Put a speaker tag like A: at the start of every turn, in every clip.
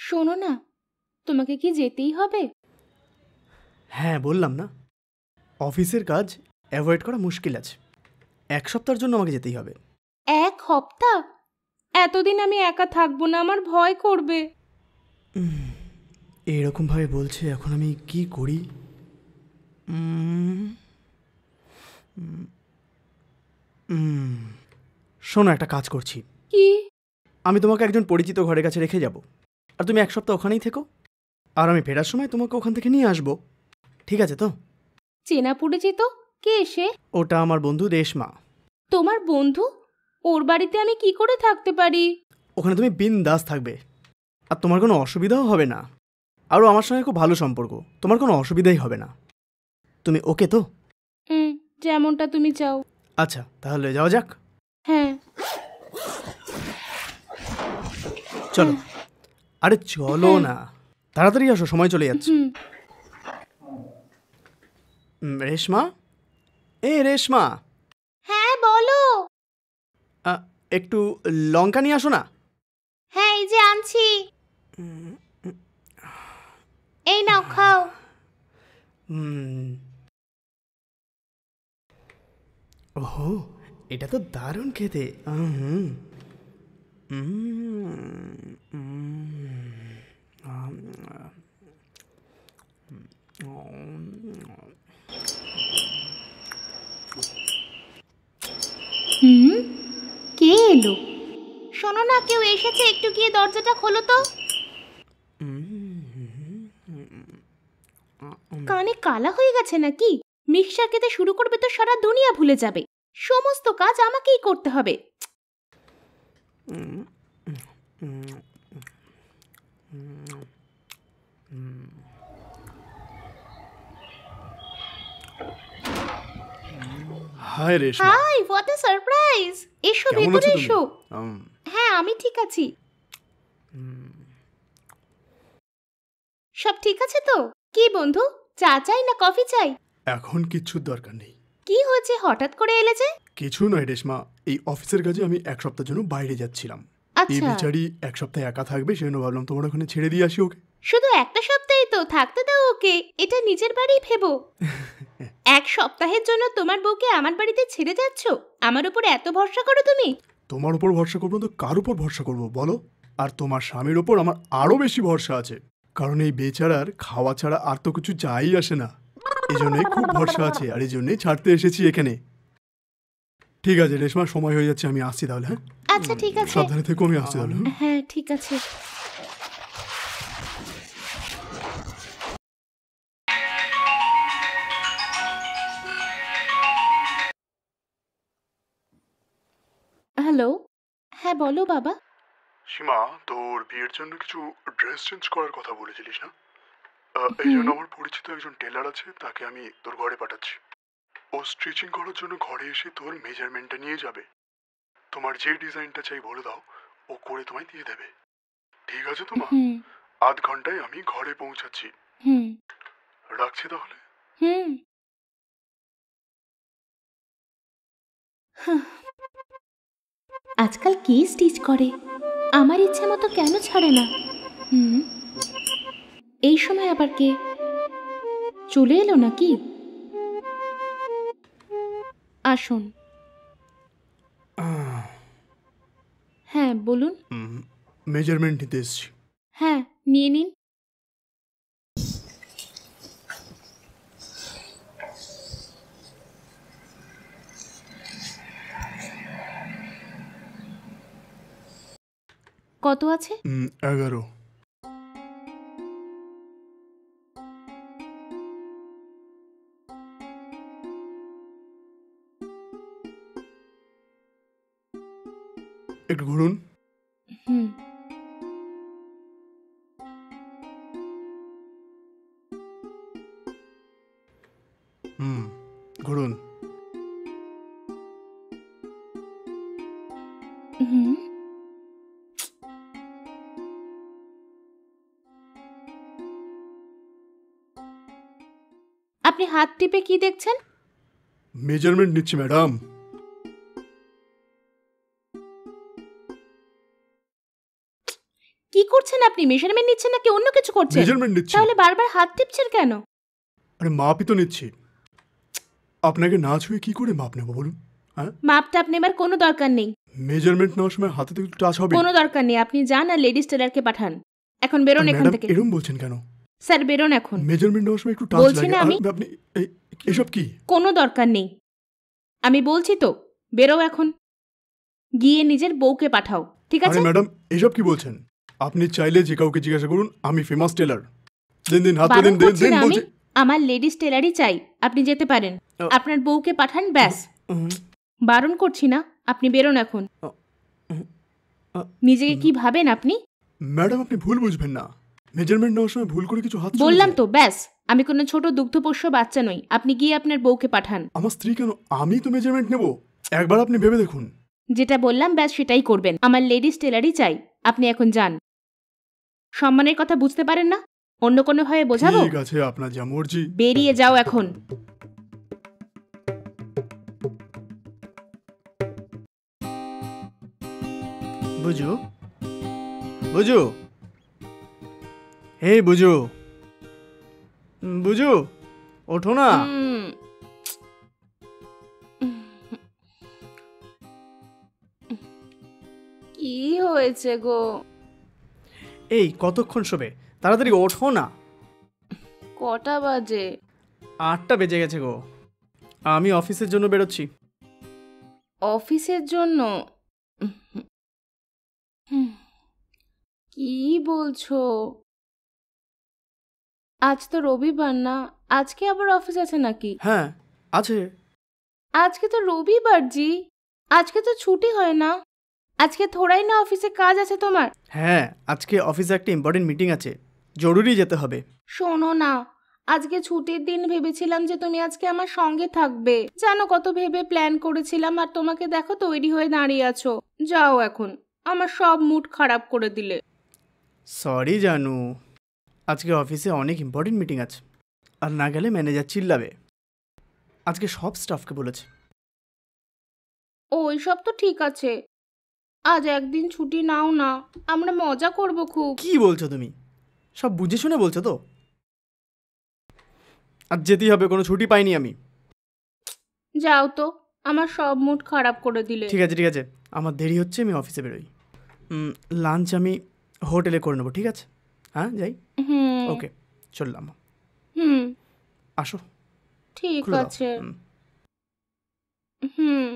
A: শোনো না, তোমাকে কি যেতেই হবে?
B: হ্যাঁ, বললাম না, অফিসের কাজ অ্যাভয়েড করা মুশকিল আছে। 1 সপ্তাহের জন্য আমাকে যেতেই হবে।
A: 1 সপ্তাহ? এতদিন আমি একা থাকবো না, আমার ভয় করবে।
B: এরকমভাবে বলছে, এখন আমি কি করি? শোনো, একটা কাজ করছি।
A: কি?
B: আমি তোমাকে একজন পরিচিত ঘরের কাছে রেখে যাব, আর তুমি 1 সপ্তাহ ওখানেই থেকো, আর আমি ফেরার সময় তোমাকে ওখান থেকে নিয়ে আসবো। ঠিক আছে তো?
A: চেনা পরিচিত? কে সে?
B: ওটা আমার বন্ধু রেশমা।
A: তোমার বন্ধু? ওর বাড়িতে আমি কি করে থাকতে পারি?
B: ওখানে তুমি বিন্দাস থাকবে, আর তোমার কোনো অসুবিধাও হবে না। আরও আমার সঙ্গে খুব ভালো সম্পর্ক, তোমার কোনো অসুবিধাই হবে না। তুমি ওকে তো?
A: যেমনটা তুমি চাও।
B: আচ্ছা, তাহলে যাওয়া যাক।
A: হ্যাঁ
B: চলো। আরে চলো না, তাড়াতাড়ি আসো, সময় চলে যাচ্ছে। রেশমা, রেশমা,
A: হ্যাঁ বলো।
B: একটু লঙ্কা নিয়ে আসো না।
A: হ্যাঁ, এই যে আনছি। এই নাও, খাও।
B: ওহো, এটা তো দারুণ খেতে।
A: কে এলো? শোনো না, কেউ এসেছে, একটু গিয়ে দরজাটা খোলো তো। কানে কালা হয়ে গেছে নাকি? মিক্সার খেতে শুরু করবে তো সারা দুনিয়া ভুলে যাবে। সমস্ত কাজ আমাকেই করতে হবে।
B: Hi Reshma.
A: Hi, what a surprise! এসো, ভেতরে এসো। হ্যাঁ, আমি ঠিক আছি। সব ঠিক আছে তো? কি বন্ধু, চা চাই না কফি চাই?
B: এখন কিচ্ছুর দরকার নেই।
A: কি হয়েছে, হঠাৎ করে এলে যে?
B: কিছু নয় রেশমা, এই অফিসের কাজে আমি 1 সপ্তাহের জন্য বাইরে যাচ্ছিলাম। এই
A: আচ্ছা,
B: বেচারি 1 সপ্তাহ একা থাকবে, সেজন্য ভাবলাম তোমার ওখানে ছেড়ে দিয়ে আসি ওকে।
A: শুধু একটা সপ্তাহে তো থাকতে দাও ওকে, এটা নিজের বাড়ি ভেবো। 1 সপ্তাহের জন্য তোমার বউকে আমার বাড়িতে ছেড়ে যাচ্ছ? আমার উপর এত ভরসা করো তুমি?
B: তোমার উপর ভরসা করবো তো কার উপর ভরসা করবো বলো? আর তোমার স্বামীর ওপর আমার আরো বেশি ভরসা আছে, কারণ এই বেচারার খাওয়া ছাড়া আর তো কিছু যাই আসে না। এই জন্যই খুব ভরসা আছে, আর এই জন্যই ছাড়তে এসেছি এখানে। ঠিক আছে রেশমা, সময় হয়ে যাচ্ছে, আমি আসছি তাহলে। হ্যাঁ
A: আচ্ছা ঠিক আছে।
B: সাবধানে থেকো, আমি আসছি তাহলে।
A: হ্যাঁ ঠিক আছে। হ্যালো, হ্যাঁ বলো বাবা।
B: সীমা, তোর বিয়ের জন্য কিছু ড্রেস চেঞ্জ করার কথা বলেছিলিস না? এই জন্য আমার পরিচিত একজন টেলার আছে, তাকে আমি তোর ঘরে পাঠাচ্ছি। ও স্টিচিং করার জন্য ঘরে এসে তোর মেজারমেন্টটা নিয়ে যাবে। তোমার যে ডিজাইনটা চাই বলে দাও, ও করে তোমায় দিয়ে দেবে। ঠিক আছে তোমা? আধ ঘন্টায় আমি ঘরে পৌঁছাচ্ছি। রাখছি তাহলে।
A: আজকাল কে স্টিচ করে? আমার ইচ্ছে মতো কেন ছাড়ে না? এই সময় আবার কে চলে এলো নাকি? আসুন। হ্যাঁ বলুন।
B: মেজারমেন্ট নিতে এসছি।
A: হ্যাঁ, নিয়ে নিন। কত আছে?
B: 11। একটু ঘুরুন। ঘুরুন।
A: আপনি হাত টিপে কি দেখছেন?
B: মেজারমেন্ট নিচ্ছি ম্যাডাম।
A: কি করছেন আপনি? মেজারমেন্ট নিচ্ছেন নাকি অন্য কিছু করছেন?
B: মেজারমেন্ট নিচ্ছি।
A: তাহলে বারবার হাত টিপছেন কেন?
B: আরে মাপই তো নিচ্ছি। আপনাকে না ছুঁয়ে কি করে মাপ নেবো বলুন? হ্যাঁ,
A: মাপটা আপনি এবার কোনো দরকার নেই।
B: মেজারমেন্ট নেওয়ার সময় হাতে তো একটু টাচ হবে।
A: কোনো দরকার নেই, আপনি যান আর লেডিস টেলারকে পাঠান। এখন বেরোন এখান
B: ম্যাডাম
A: থেকে।
B: এরকম বলছেন কেন?
A: স্যার বেরোন এখন।
B: মেজারমেন্ট নেওয়ার সময় একটু টাচ
A: বলছি
B: লাগে।
A: না আমি।
B: আপনি এসব কি?
A: কোনো দরকার নেই, আমি বলছি তো। বেরো এখন, গিয়ে নিজের বউকে পাঠাও, ঠিক আছে?
B: আরে ম্যাডাম এসব কি বলছেন? আপনি চাইলে যে কাউকে জিজ্ঞাসা করুন, আমি ফেমাস টেলার। দিন হাত
A: বারণ
B: দিন
A: করছি না আমি,
B: বলছি।
A: আমার লেডিস টেলারই চাই। আপনি যেতে পারেন, আপনার বউকে পাঠান, ব্যাস। বারণ করছি না, আপনি বেরোন এখন। নিজেকে কি ভাবেন আপনি?
B: ম্যাডাম আপনি ভুল বুঝবেন না, মেজারমেন্ট নেওয়ার সময় ভুল করে কিছু হাত চলে
A: বললাম
B: যায়।
A: তো, ব্যাস। আমি কোনো ছোট দুগ্ধপোষ্য বাচ্চা নই। আপনি গিয়ে আপনার বউকে পাঠান।
B: আমার স্ত্রী কেন? আমি তো মেজারমেন্ট নেব, একবার আপনি ভেবে দেখুন।
A: যেটা বললাম ব্যাস সেটাই করবেন। আমার লেডিস টেলারই চাই, আপনি এখন যান। সম্মানের কথা বুঝতে পারেন না? অন্য কোনোভাবে বোঝাবো?
B: ঠিক আছে, আপনার যা মর্জি।
A: বেরিয়ে যাও এখন।
C: বুঝু, বুঝু, হে বুঝু, বুঝু, ওঠো না।
A: কি হয়েছে গো?
C: এই কতক্ষণ শোবে? তাড়াতাড়ি ওঠো না।
A: কটা বাজে?
C: 8টা বেজে গেছে গো। আমি অফিসের জন্য বেরোচ্ছি।
A: অফিসের জন্য? কি বলছো? আজ তো রবিবার না, আজকে আবার অফিস আছে নাকি?
C: হ্যাঁ আছে।
A: আজকে তো রবিবার জি, আজকে তো ছুটি হয় না। আজকে থোড়াই না অফিসে কাজ আছে তোমার?
C: হ্যাঁ আজকে অফিসে একটা ইম্পর্টেন্ট মিটিং আছে, জরুরি যেতে হবে।
A: শোনো না, আজকে ছুটির দিন ভেবেছিলাম যে তুমি আজকে আমার সঙ্গে থাকবে। জানো কত ভেবে প্ল্যান করেছিলাম, আর তোমাকে দেখো তৈরি হয়ে দাঁড়িয়ে আছো। যাও এখন, আমার সব মুড খারাপ করে দিলে।
C: সরি জানু, আজকে অফিসে অনেক ইম্পর্টেন্ট মিটিং আছে, আর না গেলে ম্যানেজার চিল্লাবে। আজকে সব স্টাফকে বলেছে।
A: ওই সব তো ঠিক আছে, আজ একদিন ছুটি নাও না, আমরা মজা করব খুব।
C: কি বলছো তুমি? সব বুঝে শুনে বলছো তো? আজ যেতেই হবে, কোনো ছুটি পাইনি আমি।
A: যাও তো, আমার সব মুড খারাপ করে দিলে।
C: ঠিক আছে ঠিক আছে, আমার দেরি হচ্ছে, আমি অফিসে বেরোই। লাঞ্চ আমি হোটেলে করে নেবো, ঠিক আছে? হ্যাঁ যাই। ওকে চললাম। আসো।
A: ঠিক
C: খুলে দাও।
A: আছে। হুম।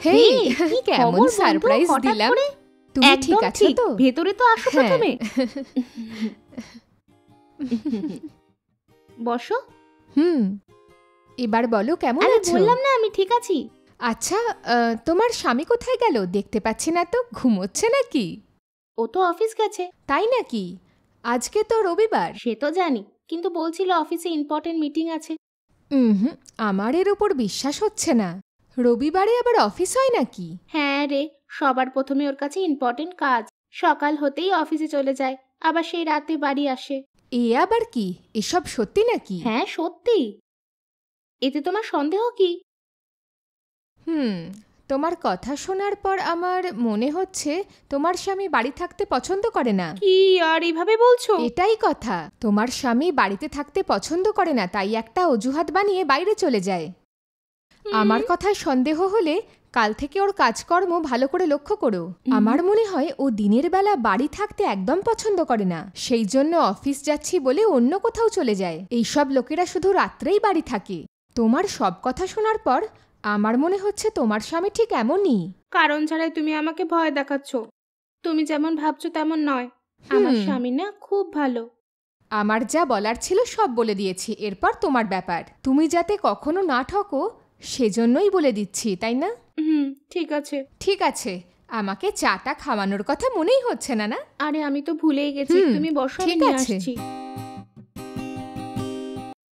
D: হেই,
A: কি
D: কেমন
A: খবর বন্ধু?
D: সারপ্রাইজ
A: হঠাৎ
D: দিলাম।
A: করে?
D: তুমি
A: একদম
D: ঠিক আছো তো?
A: ভেতরে তো আসো
D: হ্যাঁ।
A: প্রথমে। বসো।
D: এবার বলো কেমন
A: আরে
D: আছো?
A: বললাম না আমি ঠিক আছি।
D: আচ্ছা, তোমার স্বামী কোথায় গেল? দেখতে পাচ্ছি না তো, ঘুমোচ্ছে নাকি?
A: ও তো অফিস গেছে।
D: তাই নাকি? আজকে তো রবিবার।
A: সে তো জানি, কিন্তু বলছিল অফিসে ইম্পর্টেন্ট মিটিং আছে।
D: আমার এর ওপর বিশ্বাস হচ্ছে না। রবিবারে আবার অফিস হয় নাকি?
A: হ্যাঁ রে, সবার প্রথমে ওর কাছে ইম্পর্টেন্ট কাজ। সকাল হতেই অফিসে চলে যায়, আবার সেই রাতে বাড়ি আসে।
D: এ আবার কি? এসব সত্যি নাকি?
A: হ্যাঁ সত্যি। এতে তোমার সন্দেহ কি?
D: তোমার কথা শোনার পর আমার মনে হচ্ছে তোমার স্বামী বাড়ি থাকতে পছন্দ করে না।
A: কি আর এইভাবে বলছো?
D: এটাই কথা, তোমার স্বামী বাড়িতে থাকতে পছন্দ করে না, তাই একটা অজুহাত বানিয়ে বাইরে চলে যায়। আমার কথায় সন্দেহ হলে কাল থেকে ওর কাজকর্ম ভালো করে লক্ষ্য করো। আমার মনে হয় ও দিনের বেলা বাড়ি থাকতে একদম পছন্দ করে না, সেই জন্য অফিস যাচ্ছি বলে অন্য কোথাও চলে যায়। এইসব লোকেরা শুধু রাত্রেই বাড়ি থাকে। তোমার সব কথা শোনার পর আমার মনে হচ্ছে তোমার স্বামী ঠিক এমনই।
A: কারণ ছাড়াই তুমি আমাকে ভয় দেখাচ্ছ। তুমি যেমন ভাবছো তেমন নয়। আমার স্বামী না খুব ভালো।
D: আমার যা বলার ছিল সব বলে দিয়েছি, এরপর তোমার ব্যাপার। তুমি যাতে কখনো না ঠকো সেজন্যই বলে দিচ্ছি, তাই না?
A: ঠিক আছে।
D: ঠিক আছে, আমাকে চাটা খাওয়ানোর কথা মনেই হচ্ছে না, না?
A: আরে আমি তো ভুলেই গেছি। তুমি বসো, আমি
D: ঠিক
A: নিয়ে
D: আছে।
A: আসছি।